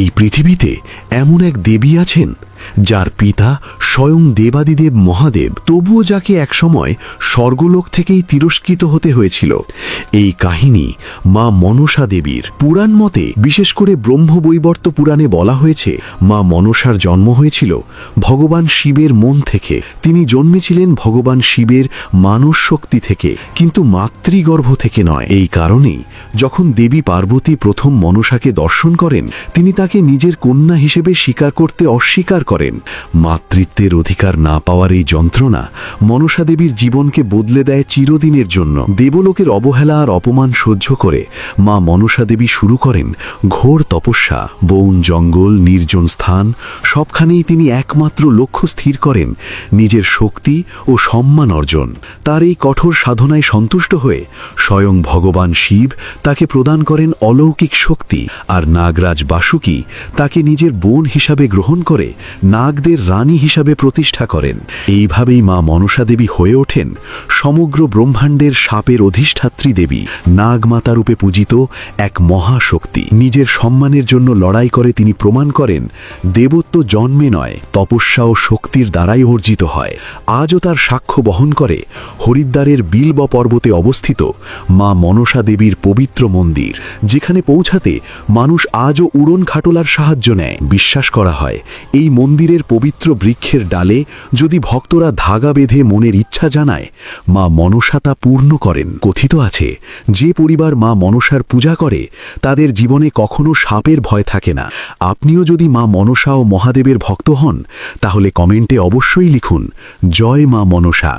এই পৃথিবীতে এমন এক দেবী আছেন যার পিতা স্বয়ং দেবাদিদেব মহাদেব, তবুও যাকে একসময় স্বর্গলোক থেকেই তিরস্কৃত হতে হয়েছিল। এই কাহিনী মা মনসা দেবীর। পুরাণ মতে, বিশেষ করে ব্রহ্মবৈবর্ত পুরাণে বলা হয়েছে, মা মনসার জন্ম হয়েছিল ভগবান শিবের মন থেকে। তিনি জন্মেছিলেন ভগবান শিবের মানস শক্তি থেকে, কিন্তু মাতৃগর্ভ থেকে নয়। এই কারণেই যখন দেবী পার্বতী প্রথম মনসাকে দর্শন করেন, তিনি তাকে নিজের কন্যা হিসেবে স্বীকার করতে অস্বীকার করেন। মাতৃত্বের অধিকার না পাওয়ার এই যন্ত্রণা মনসা দেবীর জীবনকে বদলে দেয় চিরদিনের জন্য। দেবলোকের অবহেলা আর অপমান সহ্য করে মা মনসা দেবী শুরু করেন ঘোর তপস্যা। বন, জঙ্গল, নির্জন স্থান সবখানেই তিনি একমাত্র লক্ষ্য স্থির করেন নিজের শক্তি ও সম্মান অর্জন। তার এই কঠোর সাধনায় সন্তুষ্ট হয়ে স্বয়ং ভগবান শিব তাকে প্রদান করেন অলৌকিক শক্তি, আর নাগরাজ বাসুকী তাকে নিজের বোন হিসাবে গ্রহণ করে নাগদের রানী হিসাবে প্রতিষ্ঠা করেন। এইভাবেই মা মনসা দেবী হয়ে ওঠেন সমগ্র ব্রহ্মাণ্ডের সাপের অধিষ্ঠাত্রী দেবী, নাগমাতা রূপে পূজিত এক মহাশক্তি। নিজের সম্মানের জন্য লড়াই করে তিনি প্রমাণ করেন দেবত্ব জন্মে নয়, তপস্যা ও শক্তির দ্বারাই অর্জিত হয়। আজও তার সাক্ষ্য বহন করে হরিদ্বারের বিল্ব পর্বতে অবস্থিত মা মনসা দেবীর পবিত্র মন্দির, যেখানে পৌঁছাতে মানুষ আজও উড়ন খাটোলার সাহায্য নেয়। বিশ্বাস করা হয় এই মন্দিরের পবিত্র বৃক্ষের ডালে যদি ভক্তরা ধাগা বেঁধে মনের ইচ্ছা জানায়, মা মনসা তা পূর্ণ করেন। কথিত আছে, যে পরিবার মা মনসার পূজা করে তাদের জীবনে কখনো সাপের ভয় থাকে না। আপনিও যদি মা মনসা ও মহাদেবের ভক্ত হন, তাহলে কমেন্টে অবশ্যই লিখুন, জয় মা মনসা।